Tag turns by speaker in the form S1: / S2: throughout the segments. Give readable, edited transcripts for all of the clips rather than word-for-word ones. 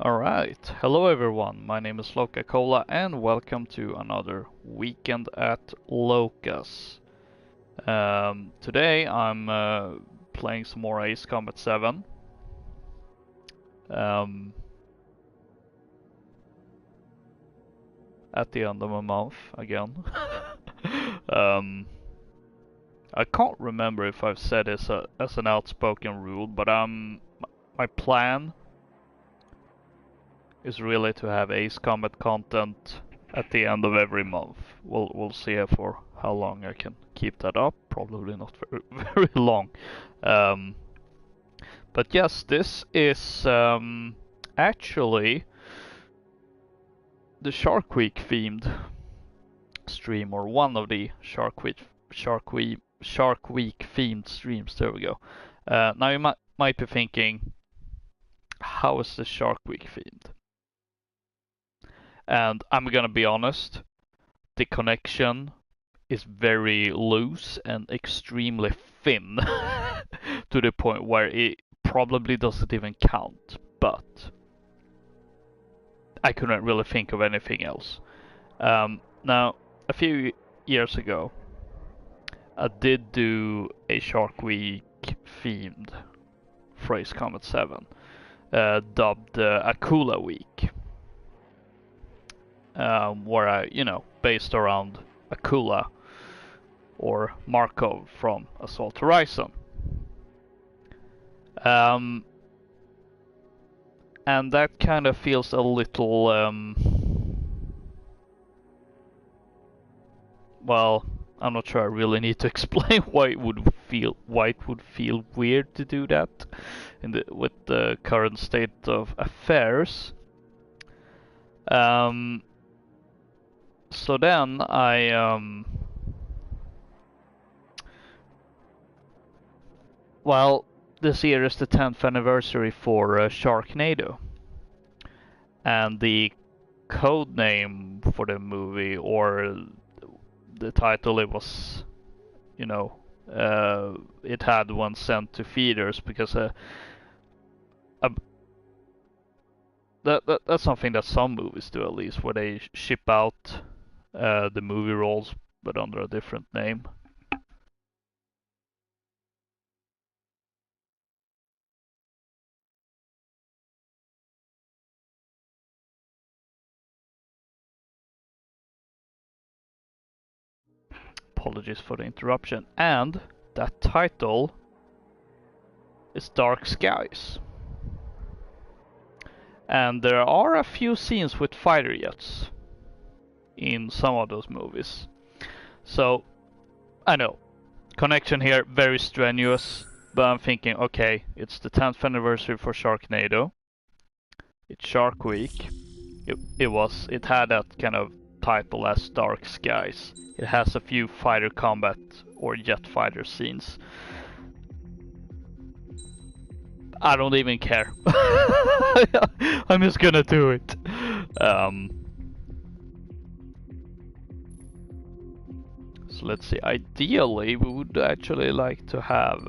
S1: Alright, hello everyone, my name is LokaCola and welcome to another weekend at Loka's. Today I'm playing some more Ace Combat 7. At the end of a month again. I can't remember if I've said this as an outspoken rule, but my plan is really to have Ace Combat content at the end of every month. We'll see for how long I can keep that up. Probably not very, very long. But yes, this is actually the Shark Week themed stream, or one of the Shark Week themed streams. There we go. Now you might be thinking, how is the Shark Week themed? And I'm gonna be honest, the connection is very loose and extremely thin to the point where it probably doesn't even count, but I couldn't really think of anything else. Now, a few years ago, I did do a Shark Week themed Ace Combat 7, dubbed LokaCola Week. Where I, based around LokaCola or Markov from Assault Horizon. And that kind of feels a little, well, I'm not sure I really need to explain why it would feel weird to do that with the current state of affairs. So then well, this year is the 10th anniversary for Sharknado. And the code name for the movie, or the title, it was, it had one sent to feeders because that's something that some movies do, at least, where they ship out the movie roles but under a different name. Apologies for the interruption. And that title is Dark Skies. And there are a few scenes with fighter jets in some of those movies. So, I know, connection here very strenuous, but I'm thinking, okay, it's the 10th anniversary for Sharknado. It's Shark Week. It had that kind of title as Dark Skies. It has a few fighter combat or jet fighter scenes. I don't even care. I'm just gonna do it. So let's see. Ideally, we would actually like to have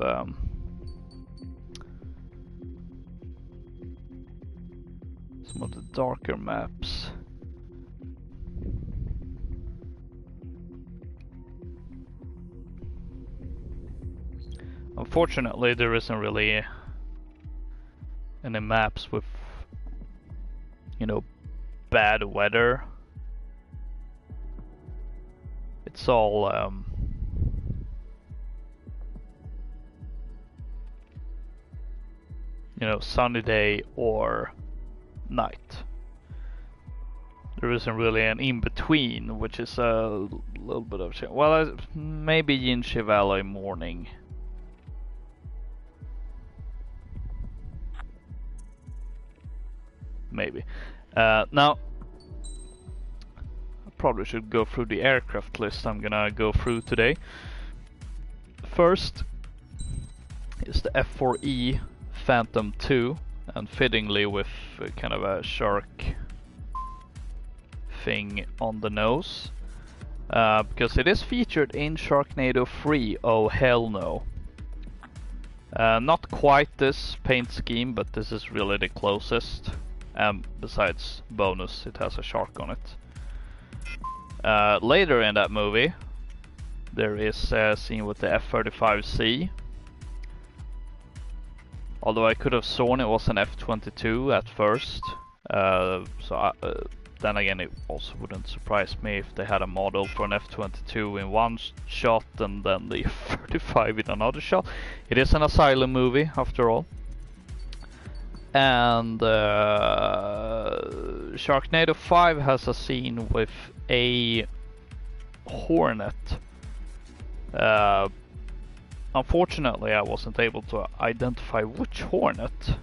S1: some of the darker maps. Unfortunately, there isn't really any maps with, bad weather. It's all sunny day or night. There isn't really an in-between, which is a little bit of shit. Well, maybe Yinshi Valley morning. Maybe. Now, I probably should go through the aircraft list I'm gonna go through today. First is the F4E Phantom 2, and fittingly with kind of a shark thing on the nose, because it is featured in Sharknado 3. Oh hell no. Not quite this paint scheme, but this is really the closest. and besides bonus, it has a shark on it. Later in that movie, there is a scene with the F-35C. Although I could have sworn it was an F-22 at first. Then again, it also wouldn't surprise me if they had a model for an F-22 in one shot and then the F-35 in another shot. It is an asylum movie, after all. And Sharknado 5 has a scene with a Hornet. Unfortunately, I wasn't able to identify which Hornet.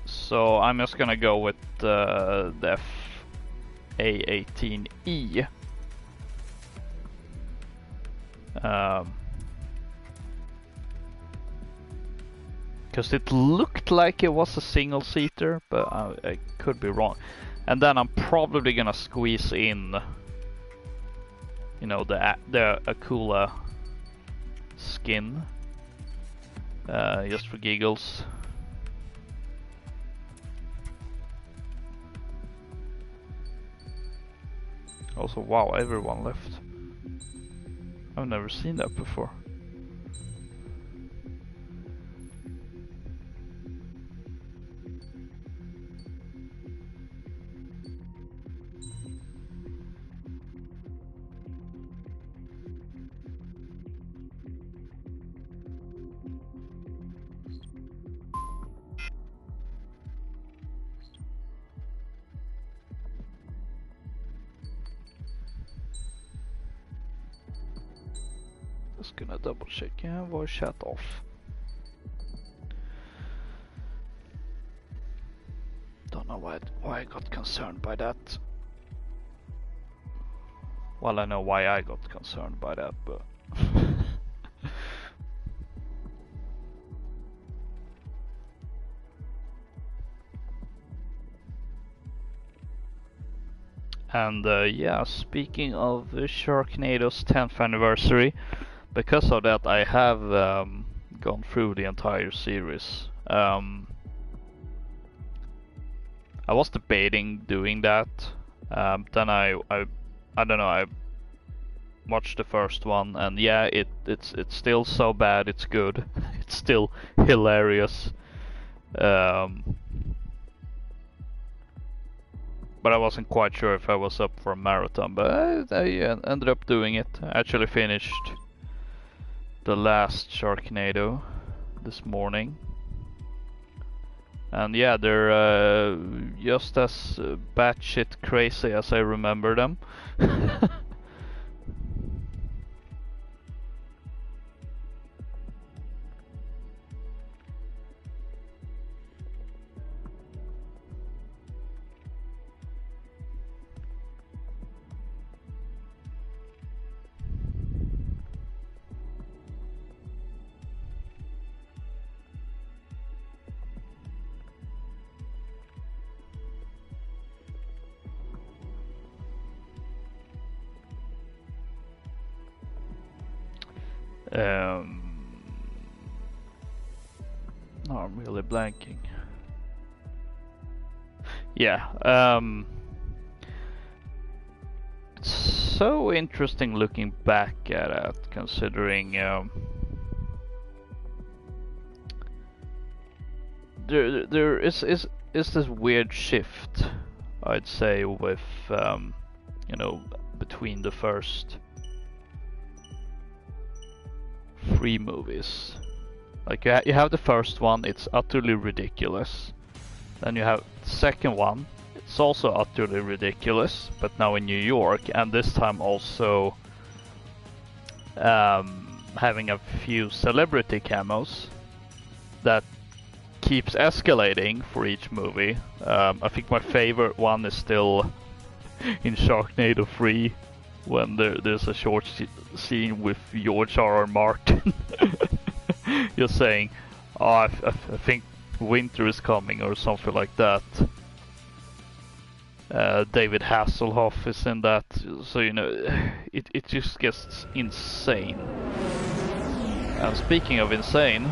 S1: So I'm just gonna go with the FA-18E. Because it looked like it was a single-seater, but I could be wrong. And then I'm probably gonna squeeze in, you know, the LokaCola skin, just for giggles. Also, wow, everyone left. I've never seen that before. Just gonna double check. Yeah, voice chat off. Don't know why I got concerned by that. Well, I know why I got concerned by that, but and yeah, speaking of Sharknado's 10th anniversary, because of that I have gone through the entire series. I was debating doing that. Then I don't know, I watched the first one, and yeah, it's still so bad it's good. It's still hilarious. But I wasn't quite sure if I was up for a marathon, but I ended up doing it. I actually finished the last Sharknado this morning. And yeah, they're just as batshit crazy as I remember them. No, I'm really blanking. Yeah, it's so interesting looking back at it, considering there is this weird shift, I'd say, with you know, between the first 3 movies. Like you have the first one, it's utterly ridiculous. Then you have the second one, it's also utterly ridiculous, but now in New York, and this time also having a few celebrity camos that keeps escalating for each movie. I think my favorite one is still in Sharknado 3, when there's a short scene with George R.R. Martin. You're saying, oh, I think winter is coming, or something like that. David Hasselhoff is in that, so you know, it just gets insane. And speaking of insane,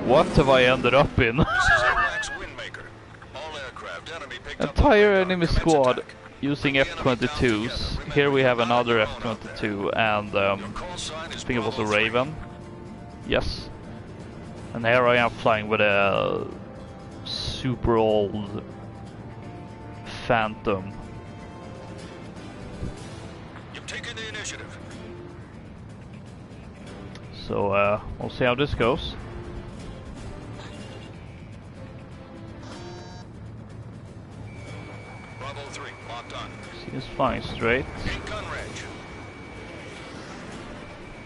S1: what have I ended up in? Entire enemy squad using F-22s. Here we have another F-22 and I think it was a Raven. Yes. And here I am flying with a super old Phantom.
S2: You've taken the initiative.
S1: So we'll see how this goes.
S2: Bravo 3, locked on.
S1: Seems flying straight.
S2: In gun range.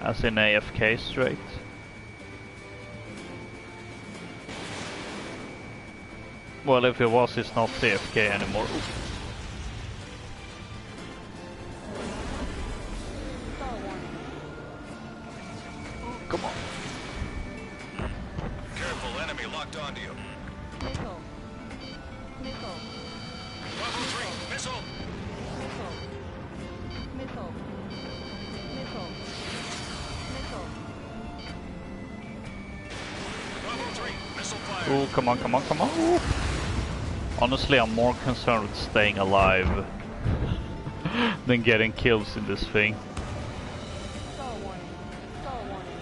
S1: As in AFK straight. Well, if it was, it's not AFK anymore. Come on.
S2: Careful, enemy locked onto you.
S3: Missile. Missile.
S2: Bravo 3, missile.
S3: Missile. Missile. Missile. Missile.
S2: Bravo 3, missile fire.
S1: Oh, come on, come on, come on. Ooh. Honestly, I'm more concerned with staying alive than getting kills in this thing.
S3: Star warning. Star warning.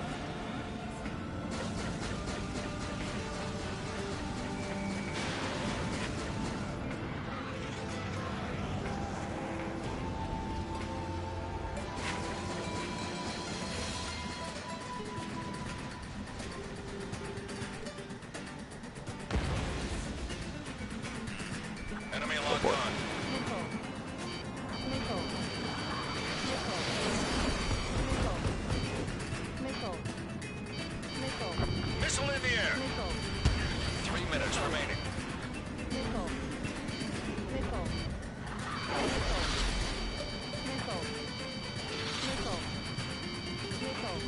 S2: Enemy locked on.
S3: Missile. Missile. Missile. Missile. Missile.
S2: Missile in the air.
S3: Missile.
S2: 3 minutes remaining.
S3: Missile. Missile. Missile. Missile. Missile. Missile.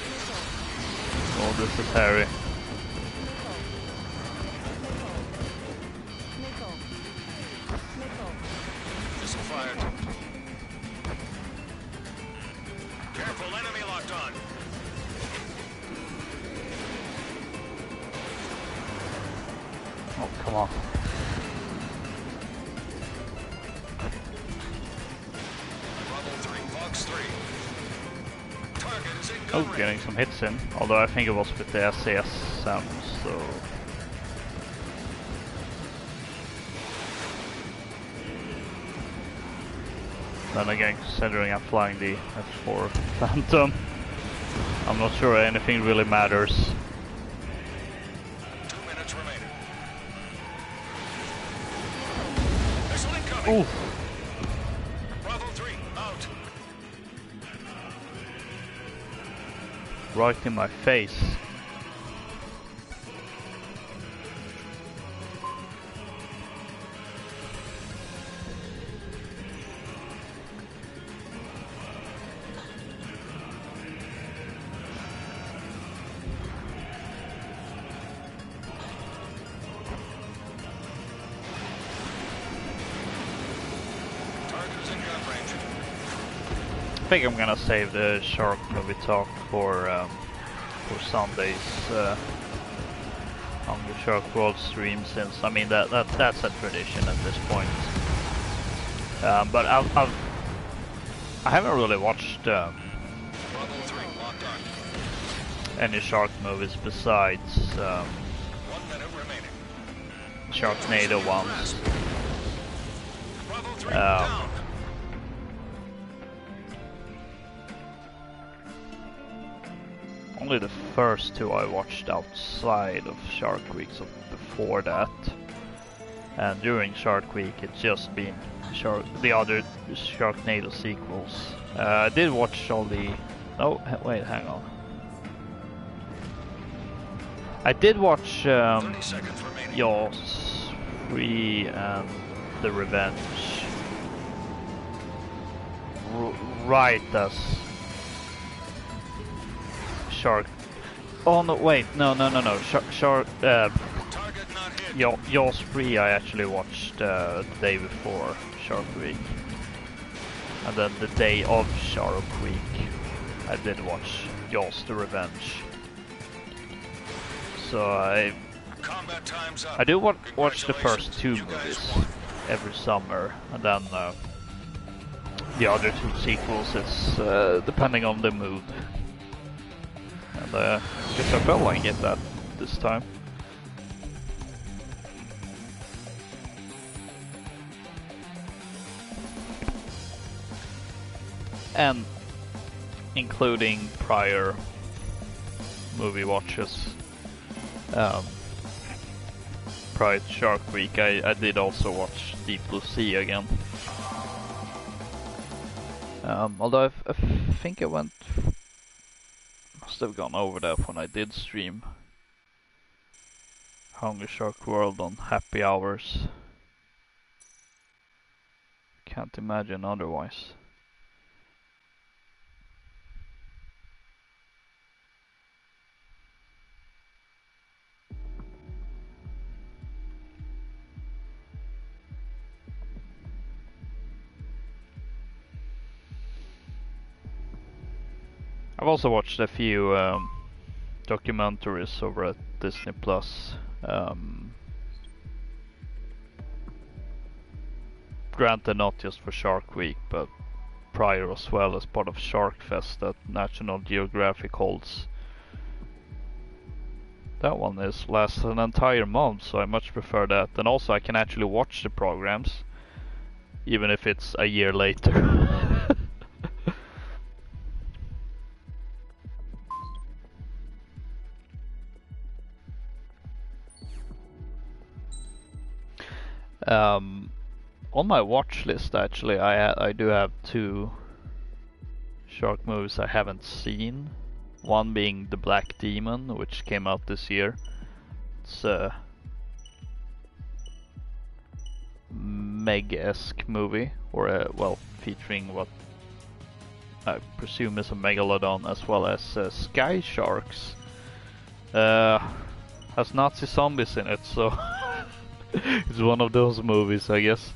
S3: Missile.
S1: Oh, this is hairy.
S3: Missile. Missile.
S2: Missile fired. Careful, enemy locked on.
S1: Oh, come on.
S2: Bravo 3, Fox 3. Target is in gun
S1: Oh,
S2: range.
S1: getting some hits in. Although I think it was with the SAS so... Then again, considering I'm flying the F4 Phantom, I'm not sure anything really matters.
S2: 2 minutes remaining. Missile incoming.
S1: Oof!
S2: Bravo 3, out.
S1: Right in my face.
S2: Target is in gun range.
S1: I think I'm gonna save the shark movie talk for Sundays on the Shark World stream, since I mean that's a tradition at this point. But I haven't really watched
S2: Bravo 3, locked on.
S1: any shark movies besides
S2: 1 minute remaining.
S1: Sharknado ones.
S2: Bravo 3, down.
S1: Only the first two I watched outside of Shark Week, so before that. And during Shark Week it's just been the other Sharknado sequels. I did watch all the... Oh, wait, hang on. I did watch
S2: 30 seconds remaining.
S1: Jaws 3 and The Revenge. Right as Shark... Oh no, wait, no. Shark...
S2: Target not hit.
S1: Jaws 3 I actually watched the day before Shark Week. And then the day of Shark Week, I did watch Jaws: The Revenge. So
S2: Combat time's up.
S1: I do watch the first
S2: Congratulations,
S1: two
S2: you guys
S1: movies
S2: won.
S1: every summer, and then the other two sequels is depending on the mood. And I guess I felt like it that this time. And including prior movie watches. Prior to Shark Week, I did also watch Deep Blue Sea again. Although I think I must have gone over that when I did stream Hungry Shark World on happy hours. Can't imagine otherwise. I've also watched a few documentaries over at Disney Plus. Granted, not just for Shark Week, but prior as well, as part of Shark Fest that National Geographic holds. That one lasts an entire month, so I much prefer that. And also I can actually watch the programs, even if it's a year later. On my watch list, actually, I do have two shark movies I haven't seen. One being The Black Demon, which came out this year. It's a Meg-esque movie, or well, featuring what I presume is a megalodon, as well as sky sharks. Has Nazi zombies in it, so it's one of those movies, I guess.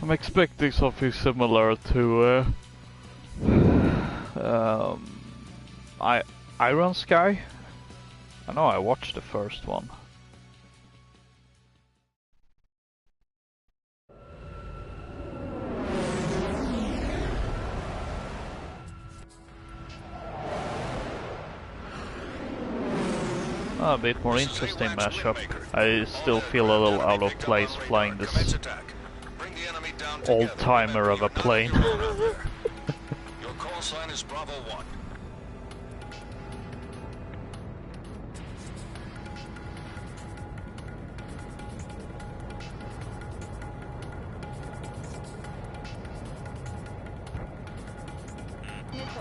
S1: I'm expecting something similar to Iron Sky. I know I watched the first one. A bit more interesting mashup. I still feel a little out of place flying this old-timer of a plane.
S2: Your call sign is Bravo 1.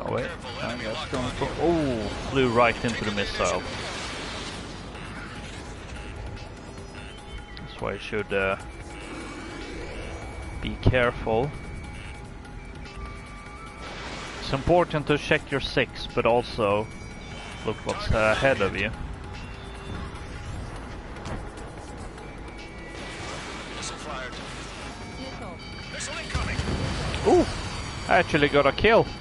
S1: Oh wait, I guess going for... Oh, flew right into the missile. That's why I should be careful. It's important to check your six, but also look what's ahead of you.
S2: Missile fired.
S3: Missile.
S2: Missile incoming.
S1: Ooh! I actually got a kill.
S3: Missile.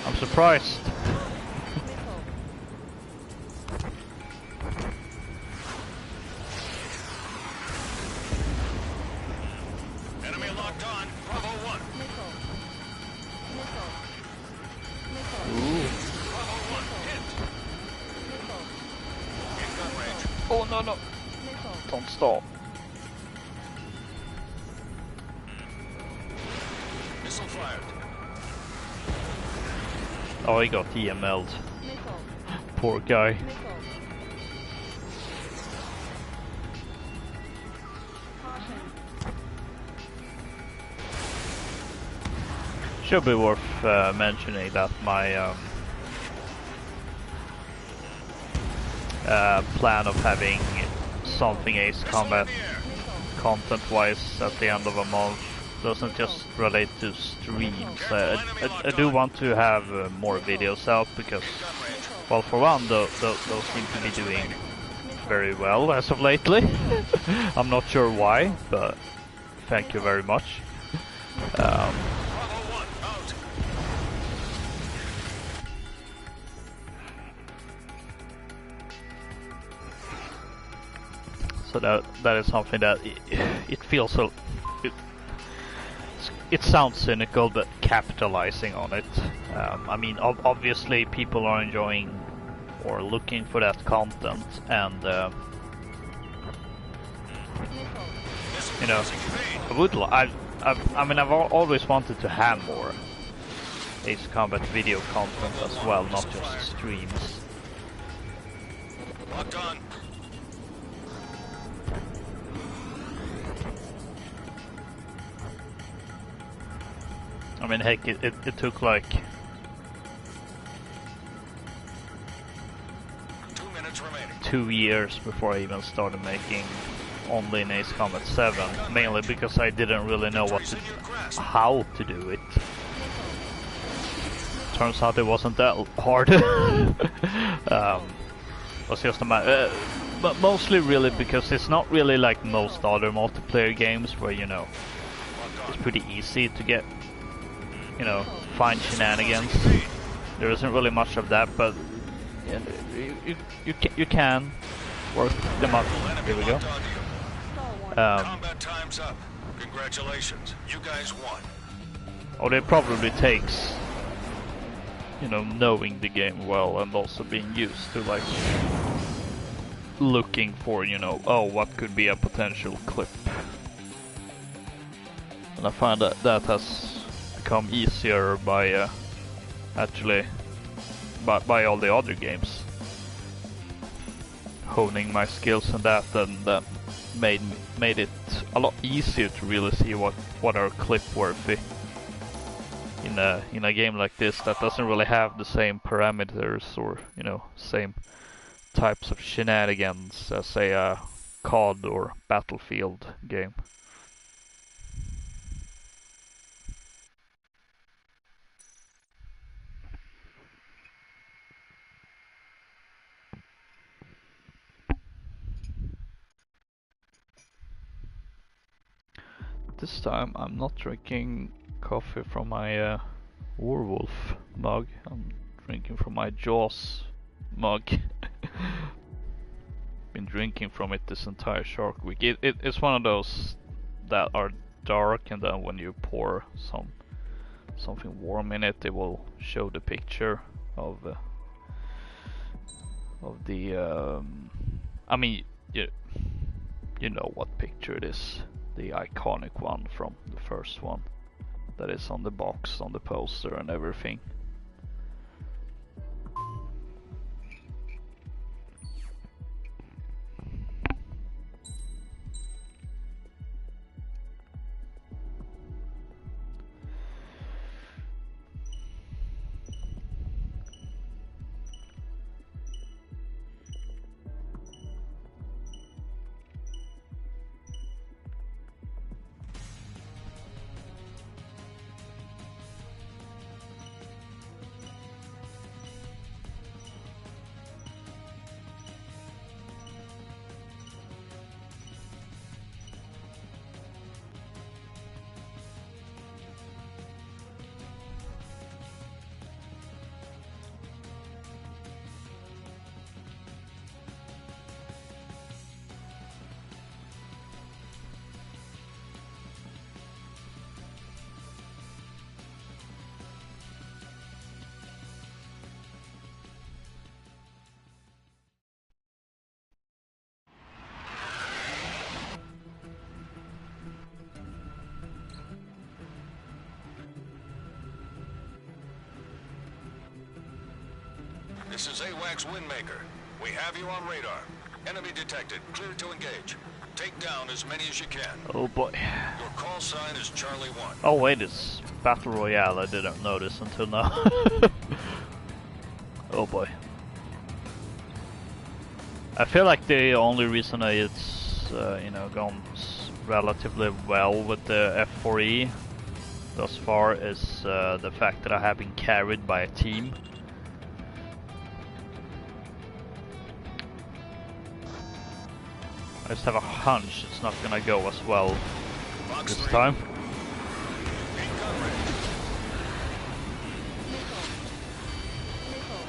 S1: I'm surprised.
S3: Missile.
S2: Enemy locked on. Bravo 1.
S3: Missile. Missile. Missile.
S1: Ooh.
S2: Bravo 1 hit.
S3: Missile.
S2: In gun range.
S1: Oh no no!
S3: Missile.
S1: Don't stop.
S2: Missile fired.
S1: Oh, he got EML'd.
S3: Missile.
S1: Poor guy.
S3: Missile. Caution.
S1: Should be worth mentioning that my plan of having something Ace Combat
S3: Missile.
S1: content-wise at the end of a month doesn't just relate to streams. I do want to have more videos out because, well, for one, those seem to be doing very well as of lately. I'm not sure why, but thank you very much. So that is something that it feels so. It sounds cynical, but capitalizing on it. I mean, obviously people are enjoying or looking for that content, and you know, I mean, I've always wanted to have more Ace Combat video content as well, not just streams.
S2: Locked on.
S1: I mean, heck, it took like
S2: 2 minutes remaining.
S1: 2 years before I even started making only in Ace Combat 7, mainly because I didn't really know how to do it. Turns out it wasn't that hard. Was just a matter, but mostly really because it's not really like most other multiplayer games where, you know, it's pretty easy to get, you know, find shenanigans. There isn't really much of that, but you can work them up. Here we go.
S2: Combat time's up. Congratulations, you guys won.
S1: Oh, it probably takes, you know, knowing the game well and also being used to like looking for, you know, oh, what could be a potential clip. And I find that that has become easier by actually by all the other games. Honing my skills in that, and that made it a lot easier to really see what are clip worthy in a game like this that doesn't really have the same parameters or, you know, same types of shenanigans as a COD or Battlefield game. This time I'm not drinking coffee from my Werewolf mug. I'm drinking from my Jaws mug. Been drinking from it this entire Shark Week. It's one of those that are dark, and then when you pour something warm in it, it will show the picture of the. I mean, you know what picture it is. The iconic one from the first one that is on the box, on the poster and everything.
S2: This is AWACS Windmaker. We have you on radar. Enemy detected. Clear to engage. Take down as many as you can.
S1: Oh boy.
S2: Your call sign is Charlie 1.
S1: Oh wait, it's Battle Royale. I didn't notice until now. Oh boy. I feel like the only reason it's you know, gone relatively well with the F4E thus far is the fact that I have been carried by a team. I just have a hunch it's not gonna go as well
S2: Box
S1: this
S2: 3.
S1: time.
S2: Main gun ready.
S3: Missile. Missile.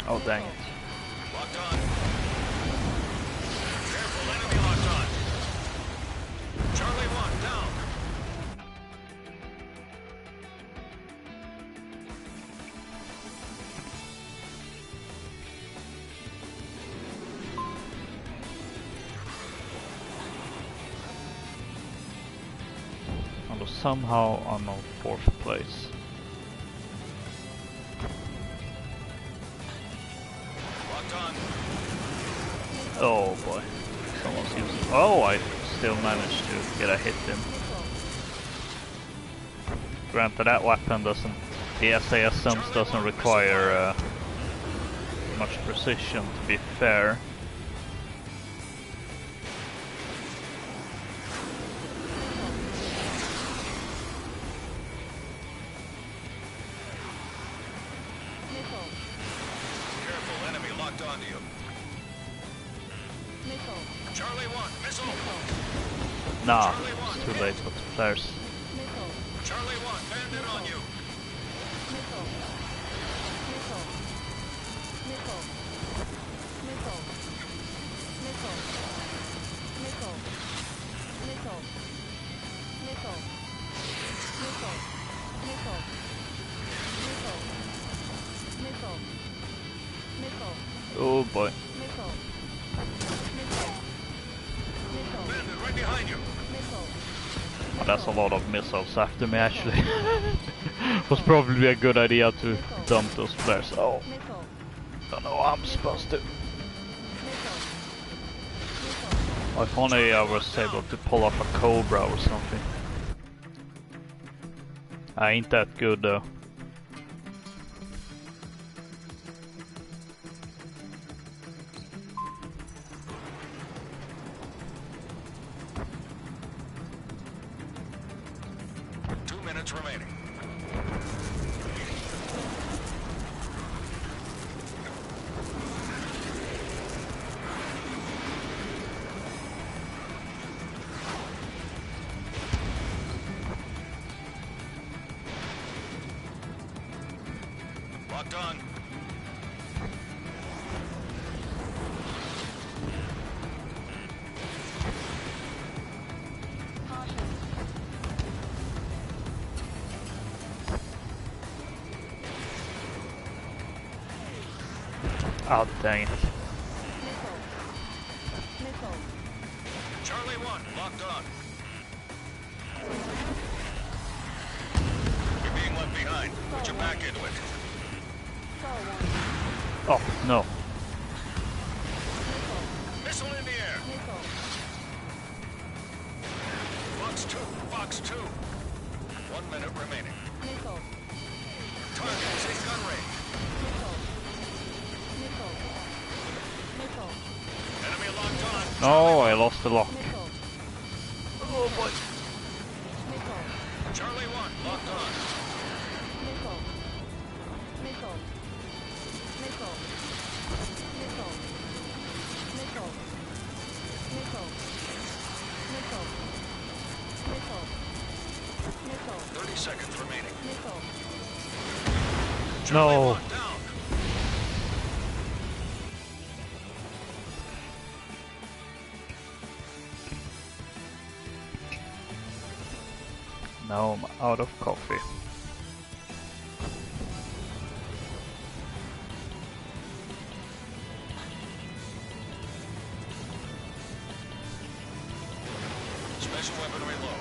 S1: Oh dang it.
S2: Locked on. Careful, enemy locked on. Charlie 1, down.
S1: Although somehow I'm on 4th place.
S2: Locked on.
S1: Oh boy. Someone's using. Oh, I still managed to get a hit in. Granted, that weapon doesn't. The SASMs doesn't require much precision, to be fair.
S3: Missile.
S2: Careful, enemy locked onto you.
S3: Missile.
S2: Charlie 1, missile.
S1: Nah, it's too late with the flares.
S3: Missile.
S2: Charlie 1, bandit on you.
S3: Missile. Missile. Missile. Missile. Missile. Missile. Missile. Missile. Missile. Missile. Missile. Missile. Missile.
S1: Oh boy.
S3: Missile. Missile. Missile.
S2: Bandit right behind you.
S3: Missile.
S1: Oh, that's a lot of missiles after me, actually. Was probably a good idea to dump those flares. Oh,
S3: Missile.
S1: don't know how I'm supposed to.
S3: Missile. Missile.
S1: If only I was able to pull off a Cobra or something. I ain't that good though.
S2: Minutes remaining. Locked on.
S3: Caution.
S1: Oh dang it.
S3: Missile. Missile.
S2: Charlie 1, locked on. You're being left behind. Put your back into it.
S3: Star 1.
S1: Oh no.
S3: Missile.
S2: Missile in the air.
S3: Missile.
S2: Box 2, box 2. 1 minute remaining.
S3: Missile.
S2: Target is in gun range.
S3: Missile. Missile. Missile.
S2: Enemy locked on.
S1: No, I lost the lock.
S3: Missile.
S1: Oh boy.
S3: Missile.
S2: Charlie 1, locked on.
S3: Missile. Missile. Missile. Missile. Missile. Missile. Missile. Missile. Missile.
S2: 30 seconds remaining.
S3: Missile.
S2: Charlie
S1: No.
S2: 1, down.
S1: Now I'm out of coffee.
S2: Special weaponry low.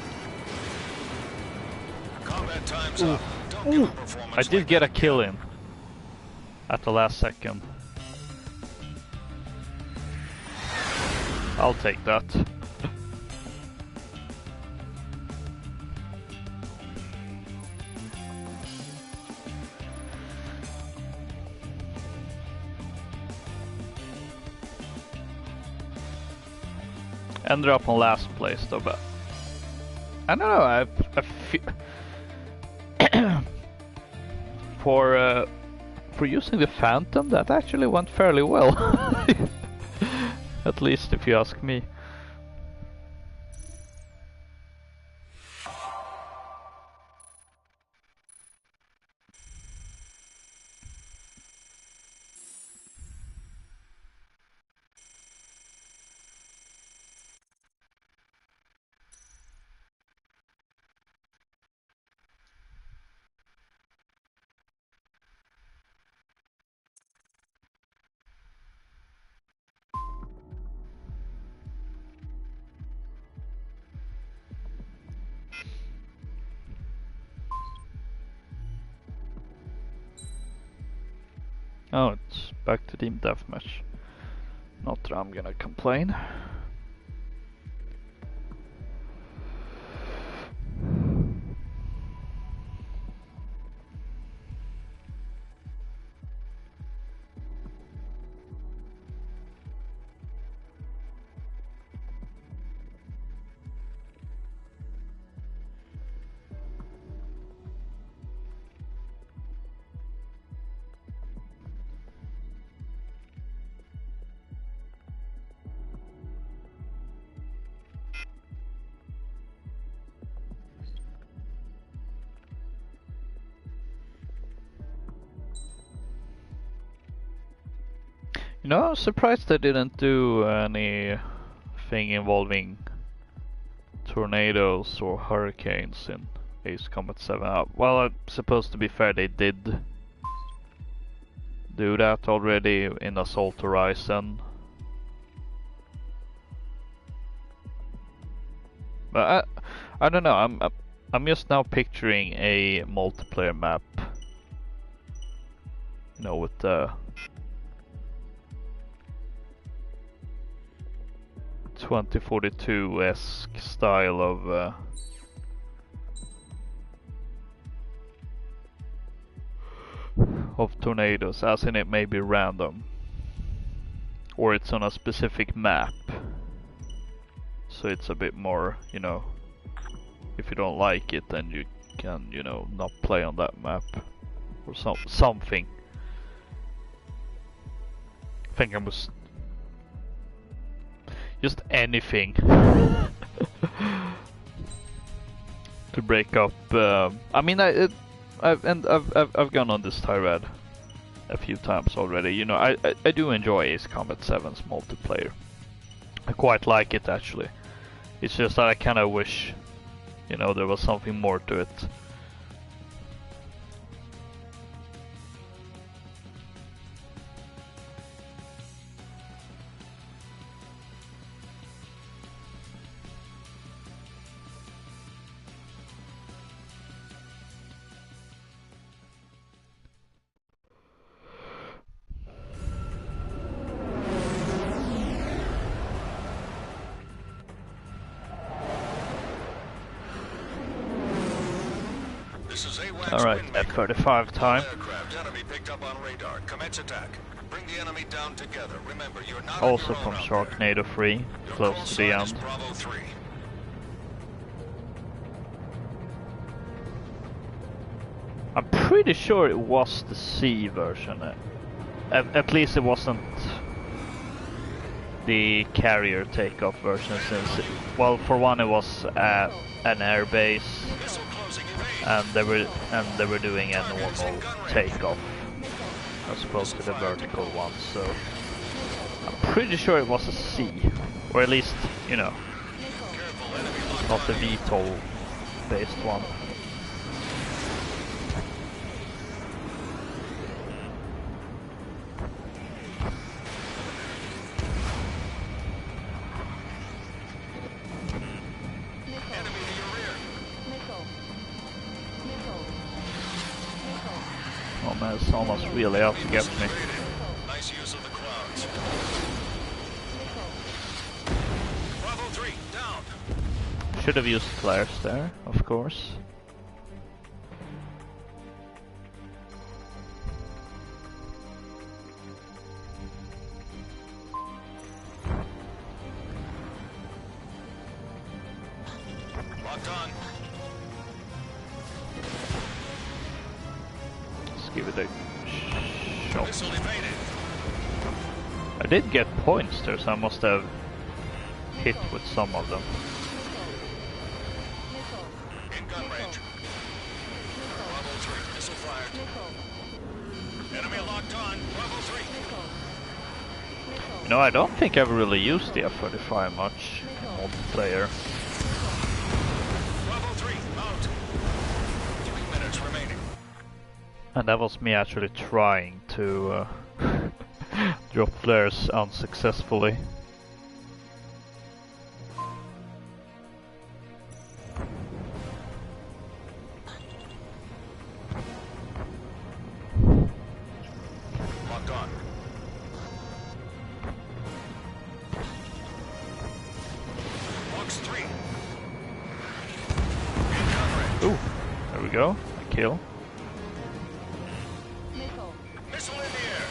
S2: Combat time's up. Don't give a performance
S1: I did
S2: like
S1: get a
S2: that.
S1: kill in at the last second. I'll take that. Ended up on last place though, but I don't know. For using the Phantom, that actually went fairly well. At least if you ask me. Oh, it's back to Team Deathmatch. Not that I'm gonna complain. You know, I'm surprised they didn't do anything involving tornadoes or hurricanes in Ace Combat 7. Well, supposed to be fair, they did do that already in Assault Horizon. But I don't know. I'm just now picturing a multiplayer map. You know, with the 2042-esque style of tornadoes, as in it may be random, or it's on a specific map, so it's a bit more, you know, if you don't like it, then you can, you know, not play on that map, or something. I think I was just anything to break up. I mean, I've gone on this tirade a few times already. You know, I do enjoy Ace Combat 7's multiplayer. I quite like it actually. It's just that I kind of wish, you know, there was something more to it. Alright, F-35 time.
S2: Enemy picked up on radar. Commence attack. Bring the enemy down together. Remember, you're not
S1: Also from Sharknado 3, close to the end.
S2: Bravo 3.
S1: I'm pretty sure it was the C version. At least it wasn't the carrier takeoff version, since, well, for one it was an airbase, and they were doing a normal takeoff as opposed to the vertical one. So I'm pretty sure it was a C, or at least, you know, not the VTOL based one. Oh man, it's almost really out to get me.
S2: Nice use of the clouds. Bravo 3, down.
S1: Should have used flares there, of course.
S2: locked on.
S1: Let's give it a shot.
S2: Missile evaded.
S1: I did get points there, so I must have hit with some of them.
S3: Missile.
S2: In gun range. Bravo 3. Missile fired.
S3: Missile.
S2: Enemy locked on. Bravo 3.
S3: Missile.
S1: You know, I don't think I've really used the F-35 much in multiplayer.
S2: Bravo 3. Out. 3 minutes remaining.
S1: And that was me actually trying to drop flares unsuccessfully.
S2: Locked on. Box 3. In gun range.
S1: Ooh, there we go. A kill.
S3: Missile.
S2: Missile in the air.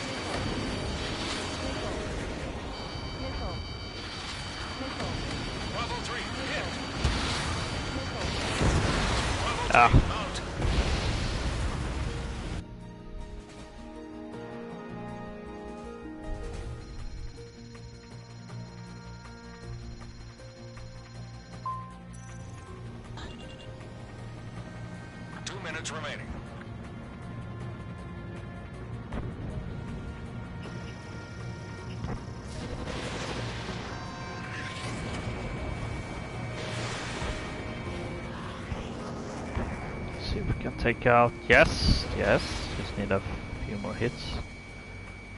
S3: Missile. Missile.
S2: Bravo 3. Hit.
S3: Missile.
S2: Bravo 3.
S1: Ah.
S2: Out. Minutes remaining.
S1: Let's see if we can take out. Yes, yes. Just need a few more hits.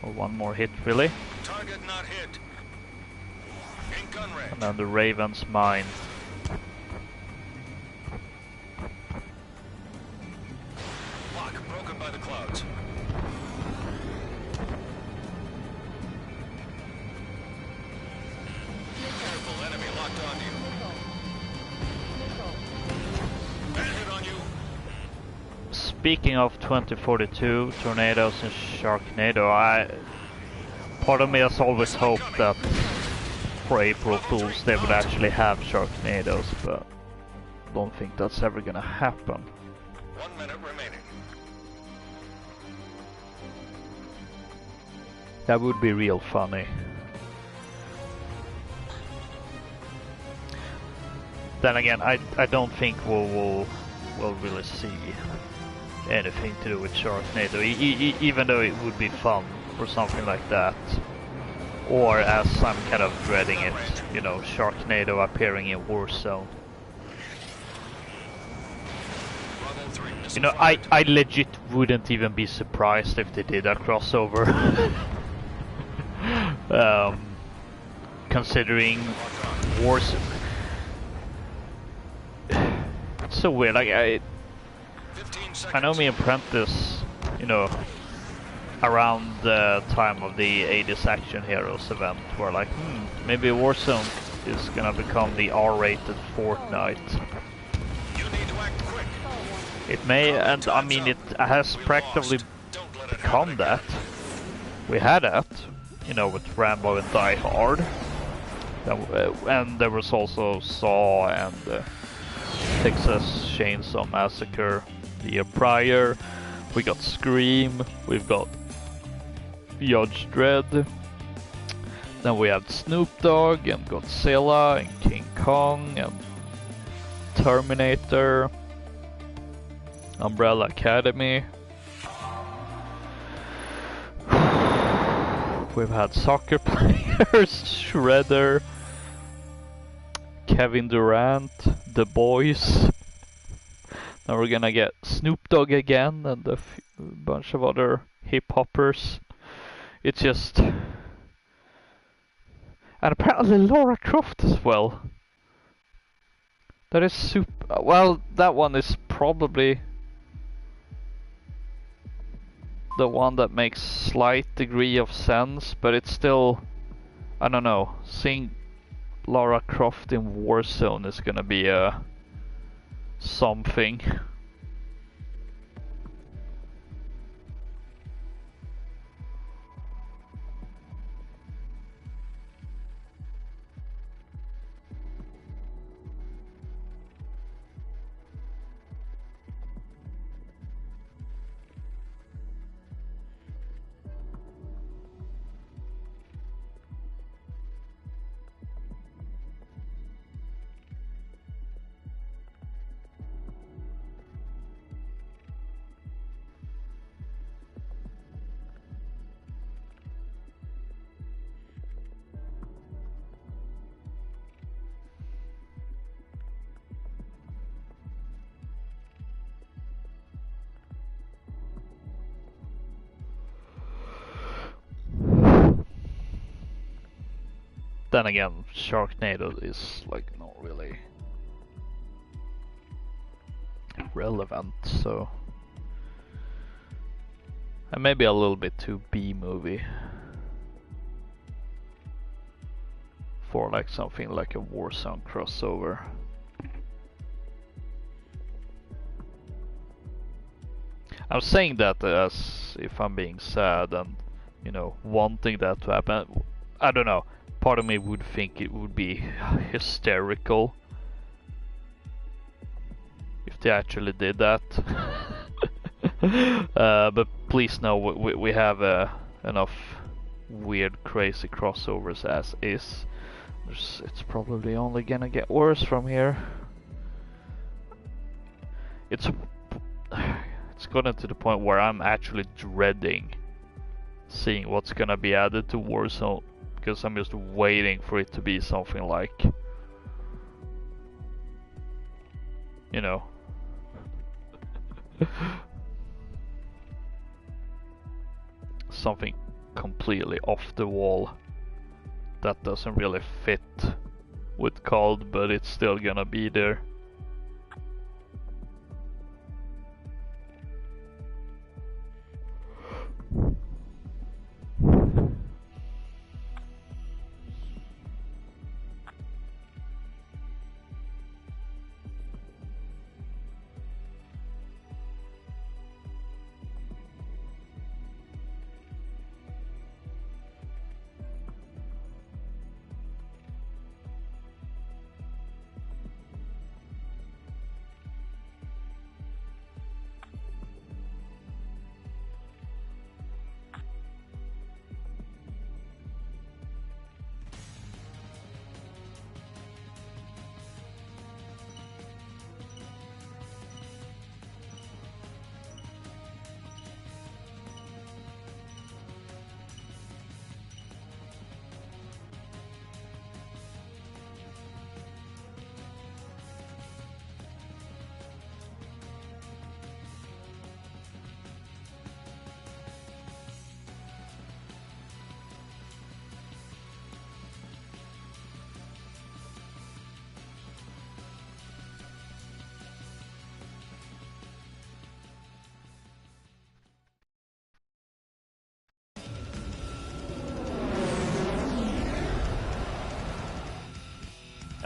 S1: Or one more hit, really.
S2: Target not hit. In gun range.
S1: And then the Raven's mine.
S2: Lock broken by the clouds. Careful, enemy locked on you. Bandit on you.
S1: Speaking of 2042 tornadoes and Sharknado, part of me has always hoped that for April Fools they would actually have Sharknados, but don't think that's ever gonna happen.
S2: 1 minute remaining.
S1: That would be real funny. Then again, I don't think we'll really see anything to do with Sharknado, even though it would be fun or something like that. Or as I'm kind of dreading it, you know, Sharknado appearing in Warzone.
S2: Bravo 3.
S1: You know, I legit wouldn't even be surprised if they did a crossover. Considering Warzone. It's so weird, like
S2: 15 seconds.
S1: I know me and Prentice, you know, around the time of the 80s Action Heroes event, were like, maybe Warzone is gonna become the R-rated Fortnite.
S2: You need to act quick.
S1: It may, and I mean, it has practically
S2: Don't let it
S1: become
S2: happen
S1: that. We had that, you know, with Rambo and Die Hard. And there was also Saw and Texas Chainsaw Massacre the year prior. We got Scream, we've got Judge Dredd. Then we had Snoop Dogg and Godzilla and King Kong and Terminator, Umbrella Academy. We've had soccer players, Shredder, Kevin Durant, The Boys. Now we're gonna get Snoop Dogg again and a bunch of other hip-hoppers. It's just... And apparently Lara Croft as well. That is super... Well, that one is probably the one that makes slight degree of sense, but it's still... I don't know. Seeing Lara Croft in Warzone is gonna be a... something. then again, Sharknado is like not really relevant, so. And maybe a little bit too B-movie for like something like a Warzone crossover. I'm saying that as if I'm being sad and, you know, wanting that to happen. I don't know. Part of me would think it would be hysterical if they actually did that. But please know we have enough weird, crazy crossovers as is. It's probably only gonna get worse from here. It's gotten to the point where I'm actually dreading seeing what's gonna be added to Warzone, because I'm just waiting for it to be something like, you know, something completely off the wall that doesn't really fit with COD, but it's still gonna be there.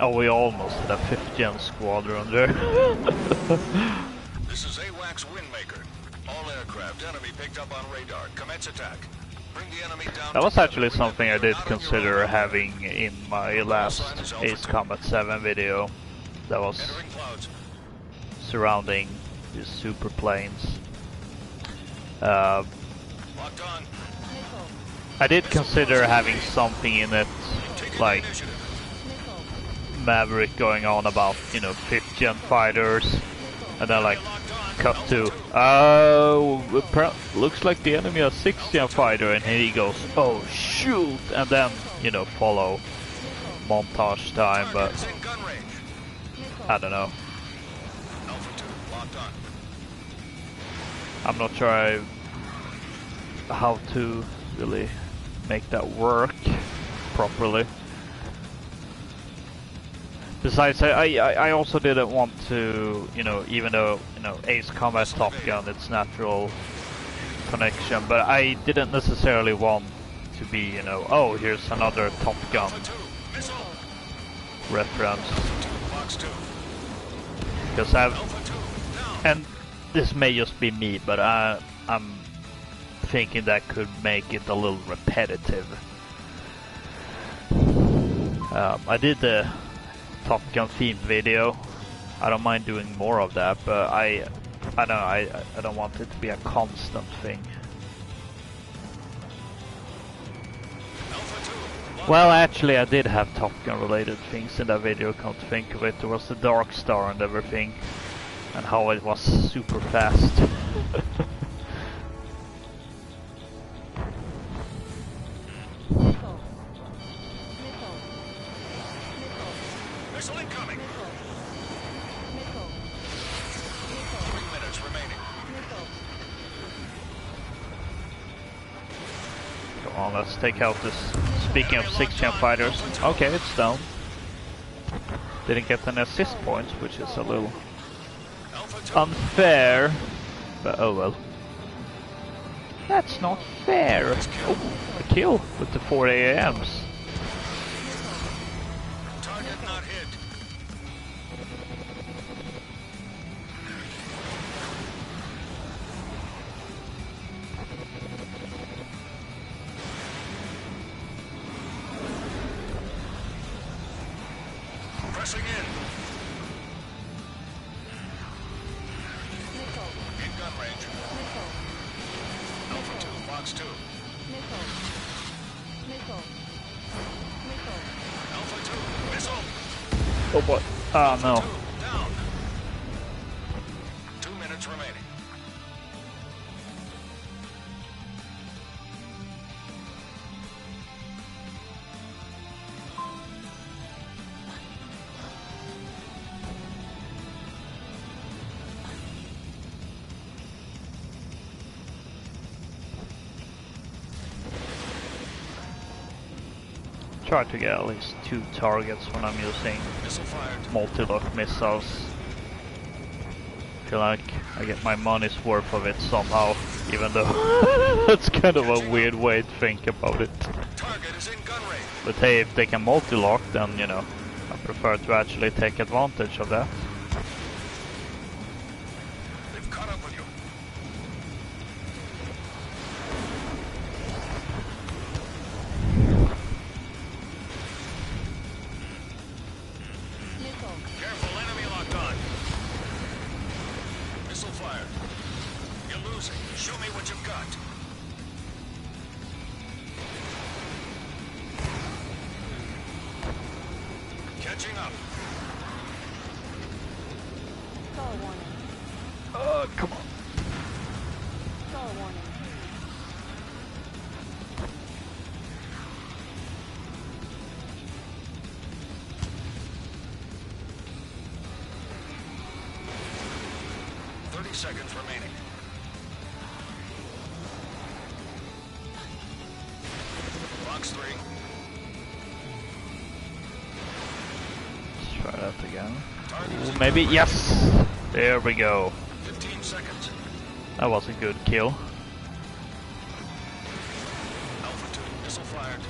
S1: Oh, we almost had a 5th gen squadron there.
S2: This is AWACS Windmaker. All aircraft enemy picked up on radar. Commence attack. Bring the enemy down.
S1: That was
S2: together.
S1: actually something I did
S2: Out of your
S1: consider
S2: own.
S1: having in my last Ace Combat 7 video. That was
S2: Entering clouds.
S1: surrounding these super planes.
S2: Locked on.
S3: Missile.
S1: I did consider having something in it,
S2: Taking
S1: like
S2: initiative.
S3: Missile.
S1: Maverick going on about, you know, 5th gen fighters, and then like
S2: Locked on.
S1: cut to, looks like the enemy has 6th gen fighter, and he goes, oh shoot, and then, you know, follow montage time, but
S2: Targets in gun range.
S1: I don't know.
S2: Alpha 2 locked on.
S1: I'm not sure how to really make that work properly. Besides, I also didn't want to, you know, even though, you know, Ace Combat Top Gun, it's natural connection, but I didn't necessarily want to be, you know, oh, here's another Top Gun
S2: Alpha 2 missile.
S1: reference,
S2: Alpha 2 box 2.
S1: because I've,
S2: Alpha 2 down.
S1: and this may just be me, but I'm thinking that could make it a little repetitive. I did the Top Gun themed video. I don't mind doing more of that, but I don't know, I don't want it to be a constant thing.
S2: Alpha 2
S1: Well, actually, I did have Top Gun related things in that video, come to think of it. There was the Dark Star and everything, and how it was super fast.
S3: Missile. Missile. Missile.
S2: missile incoming.
S3: Missile.
S2: 3 minutes remaining.
S3: Missile.
S1: Come on, let's take out this. Speaking of 6-gen fighters. Okay, it's down. Didn't get an assist points, which is a little unfair. But oh well. That's not fair. Oh, a kill with the 4 AMs.
S2: Target not hit. Pressing in.
S3: Missile.
S2: In gun range.
S3: Missile.
S2: Alpha 2, box 2.
S3: Missile. Missile. Missile.
S2: Alpha 2, missile.
S1: Oh boy. Ah no.
S2: 2, down. 2 minutes remaining.
S1: Try to get at least 2 targets when I'm using
S2: Missile fired.
S1: multi-lock missiles. Feel like I get my money's worth of it somehow, even though that's kind of a weird way to think about it.
S2: Target is in gun range.
S1: But hey, if they can multi-lock, then you know, I prefer to actually take advantage of that.
S2: They've caught up with you.
S3: Missile.
S2: Careful, enemy locked on. Missile fired. You're losing. Show me what you've got. Catching up.
S3: Star warning.
S1: Come on.
S3: Star warning.
S2: Seconds remaining. Box 3.
S1: Let's try that again.
S2: Target is
S1: Ooh,
S2: in
S1: maybe,
S2: gun
S1: yes! There we go.
S2: 15 seconds.
S1: That was a good kill.
S2: Alpha 2, missile fired.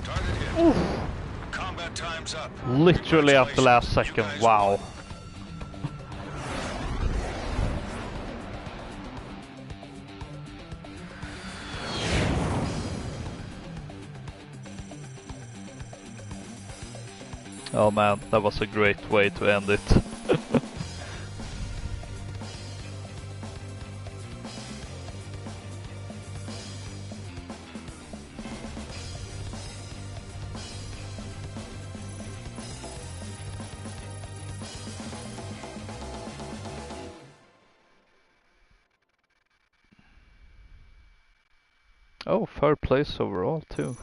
S2: Target hit.
S1: Oof.
S2: Combat time's up.
S1: Literally at the last second, wow. Oh man, that was a great way to end it. Oh, third place overall too.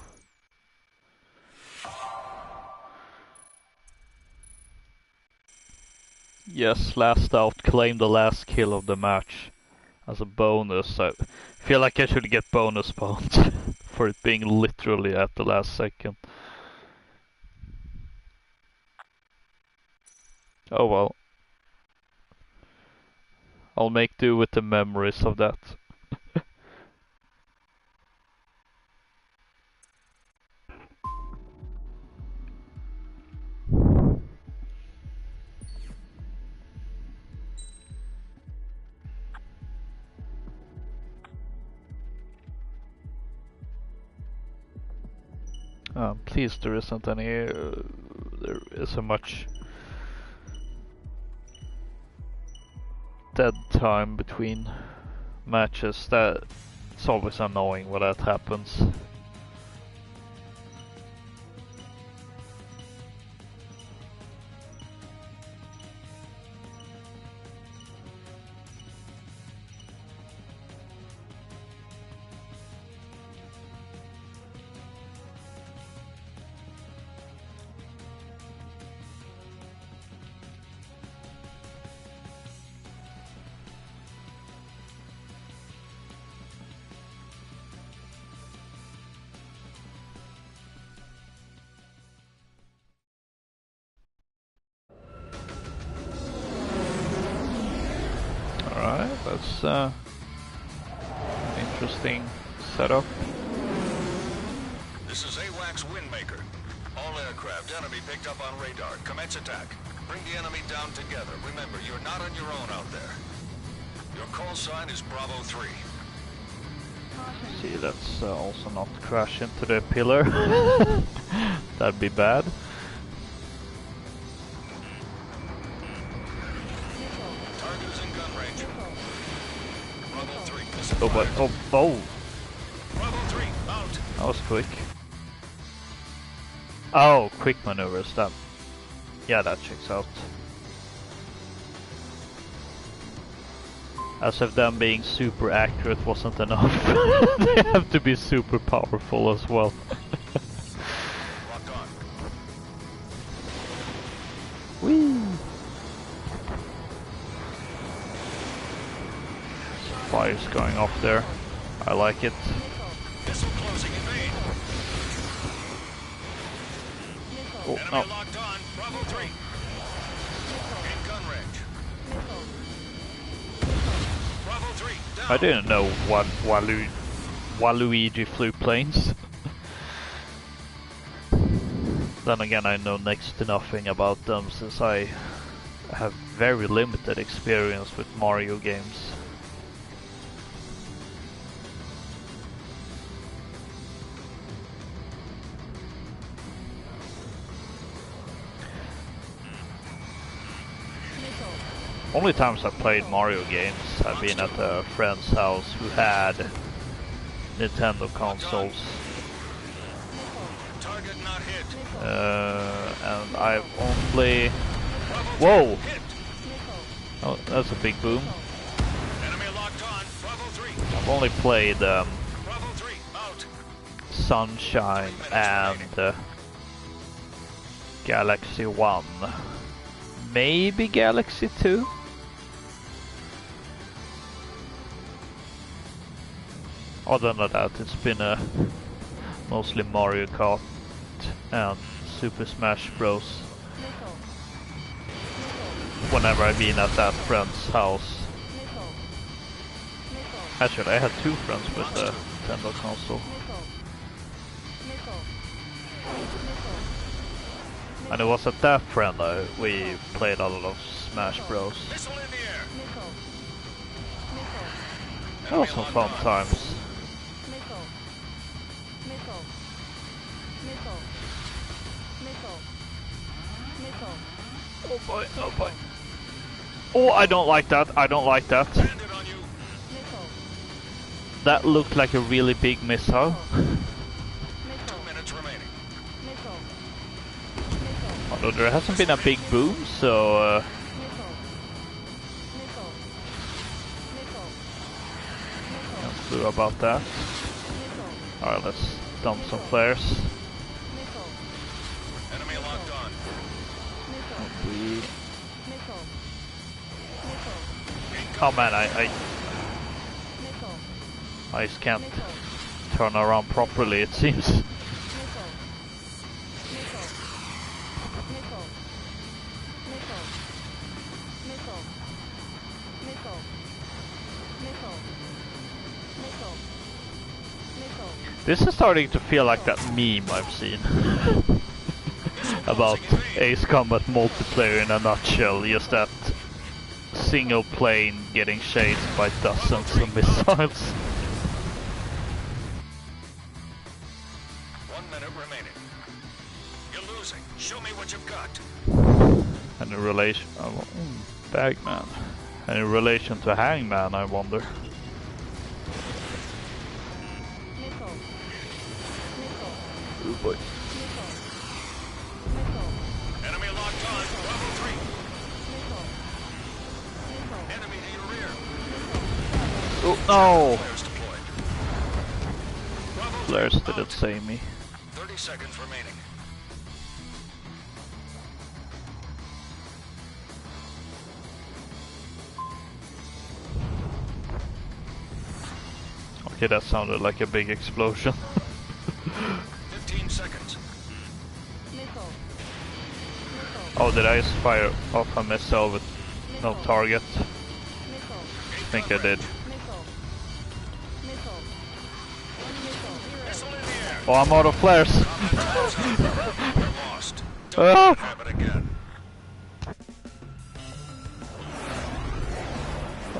S1: Yes, last out, claim the last kill of the match as a bonus. I feel like I should get bonus points for it being literally at the last second. Oh well. I'll make do with the memories of that. Please, there isn't any. There isn't much dead time between matches. That it's always annoying when that happens. That's interesting setup.
S2: This is AWACS Windmaker. All aircraft enemy picked up on radar. Commence attack. Bring the enemy down together. Remember, you're not on your own out there. Your call sign is Bravo 3.
S1: See, let's also not crash into the pillar. That'd be bad.
S2: Target is in gun range. Bravo 3. This is
S1: Oh, but
S2: fire.
S1: oh,
S2: Bravo 3, out.
S1: that was quick. Oh, quick maneuvers. That, yeah, that checks out. As if them being super accurate wasn't enough. They have to be super powerful as well.
S2: Locked on.
S1: Whee! Fire's going off there. I like it.
S2: Missile closing in vain.
S1: Oh,
S2: Enemy
S1: no.
S2: locked on. Bravo 3. In gun range. Bravo 3, down.
S1: I didn't know Waluigi flew planes. Then again, I know next to nothing about them since I have very limited experience with Mario games. Only times I played Mario games have been at a friend's house who had Nintendo consoles.
S2: Target not hit.
S1: And I've only...
S2: Bravo 3,
S1: Whoa!
S2: hit.
S1: Oh, that's a big boom.
S2: Enemy locked on. Bravo 3.
S1: I've only played
S2: Bravo 3, out.
S1: Sunshine and Galaxy 1. Maybe Galaxy 2? Other than that, it's been mostly Mario Kart and Super Smash Bros. Whenever I've been at that friend's house. Actually, I had two friends with the Nintendo console. And it was at that friend we played a lot of Smash Bros.
S2: Missile in the air.
S1: That was some fun times. Oh boy, oh boy. Oh, I don't like that, I don't like that.
S2: Landed on you.
S1: That looked like a really big missile.
S2: 2 minutes remaining.
S1: Although there hasn't been a big boom, so... not sure about that. Alright, let's dump some flares.
S2: Enemy locked on.
S1: We... Oh man, I just can't turn around properly, it seems. This is starting to feel like that meme I've seen about Ace Combat multiplayer in a nutshell. Just that single plane getting chased by dozens of missiles.
S2: 1 minute remaining. You're losing. Show me what you've got.
S1: And in relation... Oh, Bagman. And in relation to Hangman, I wonder. Oh boy.
S2: Enemy locked on. Bravo 3. Enemy to your rear.
S1: Oh no!
S2: Flares deployed. Bravo 3,
S1: Flares
S2: out.
S1: didn't save me.
S2: 30 seconds remaining.
S1: Okay, that sounded like a big explosion.
S2: 15 seconds.
S1: Oh, did I just fire off a missile with no target?
S2: 8
S1: think I did.
S3: Missile. Missile. One missile. Zero.
S2: Missile in the air.
S1: Oh, I'm out of flares.
S2: We're lost. Don't let
S1: Ah!
S2: it happen again.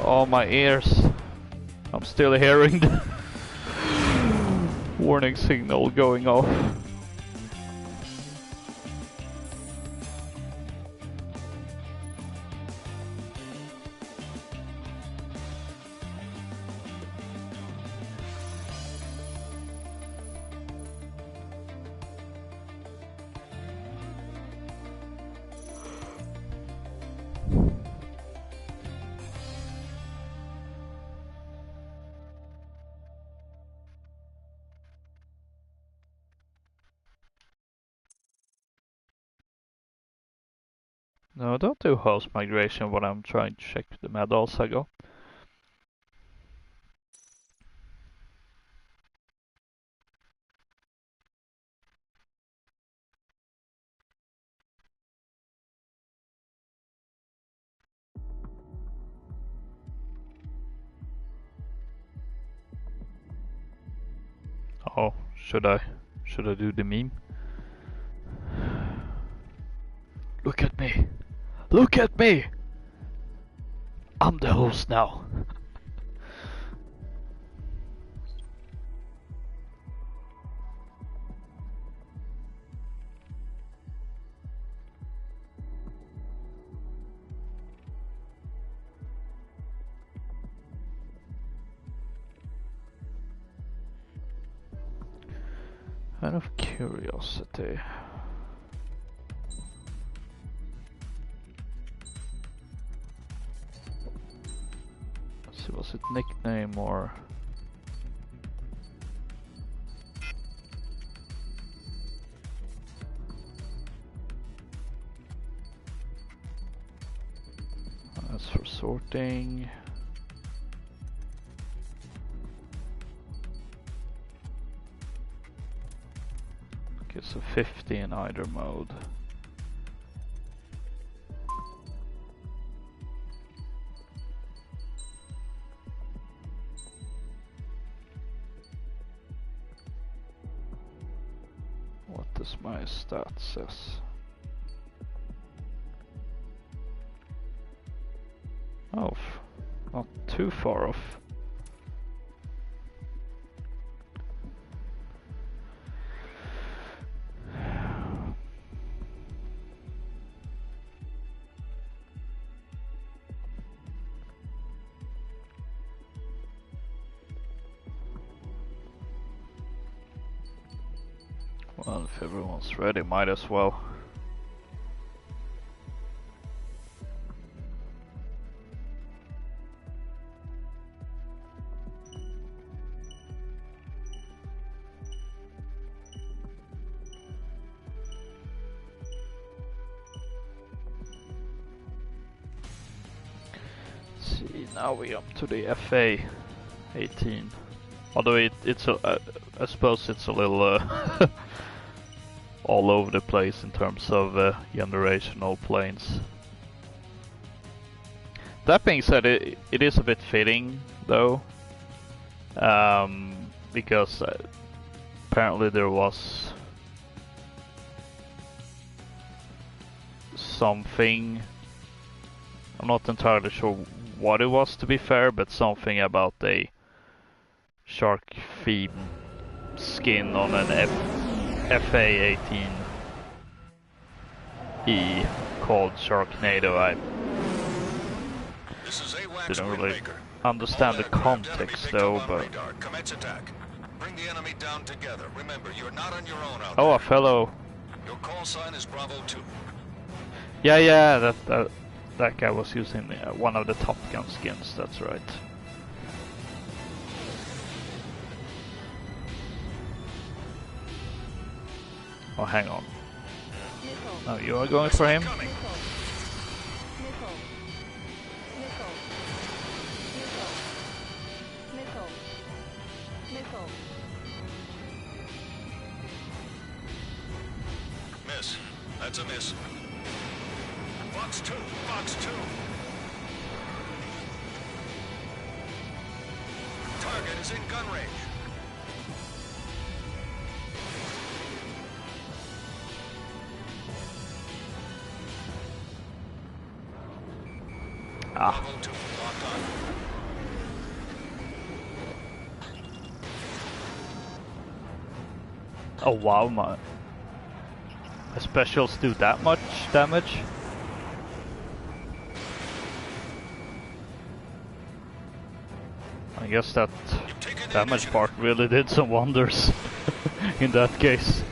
S1: Oh, my ears. I'm still hearing the warning signal going off. No, don't do host migration when I'm trying to check the medals I got. Oh, should I do the meme? Look at me! Look at me! I'm the host now. Out of curiosity. Let's see, was it nickname or... That's for sorting. Okay, so 50 in either mode. What does my stat says? Oh, not too far off. Well, if everyone's ready, might as well. See, now we're up to the FA 18. Although it's a, I suppose it's a little all over the place in terms of generational planes. That being said, it is a bit fitting though, because apparently there was something, I'm not entirely sure what it was to be fair, but something about a shark theme skin on an FA-18E called Sharknado. I didn't really understand the context though, but...
S2: Commence attack. Bring the enemy down together. Remember, you're not on your own out
S1: Oh,
S2: there.
S1: a fellow...
S2: Your call sign is Bravo 2.
S1: Yeah, that guy was using one of the Top Gun skins, that's right. Oh, hang on.
S3: Missile.
S1: Oh, you are going for him?
S2: Coming.
S3: Missile. Missile. Missile. Missile. Missile. Missile.
S2: Miss. That's a miss. Fox 2. Fox 2. is in gun range.
S1: Ah.
S2: Bravo 2, locked on.
S1: Oh wow, my specials do that much damage? I guess that
S2: You've taken the
S1: damage
S2: initiative.
S1: part really did some wonders in that case.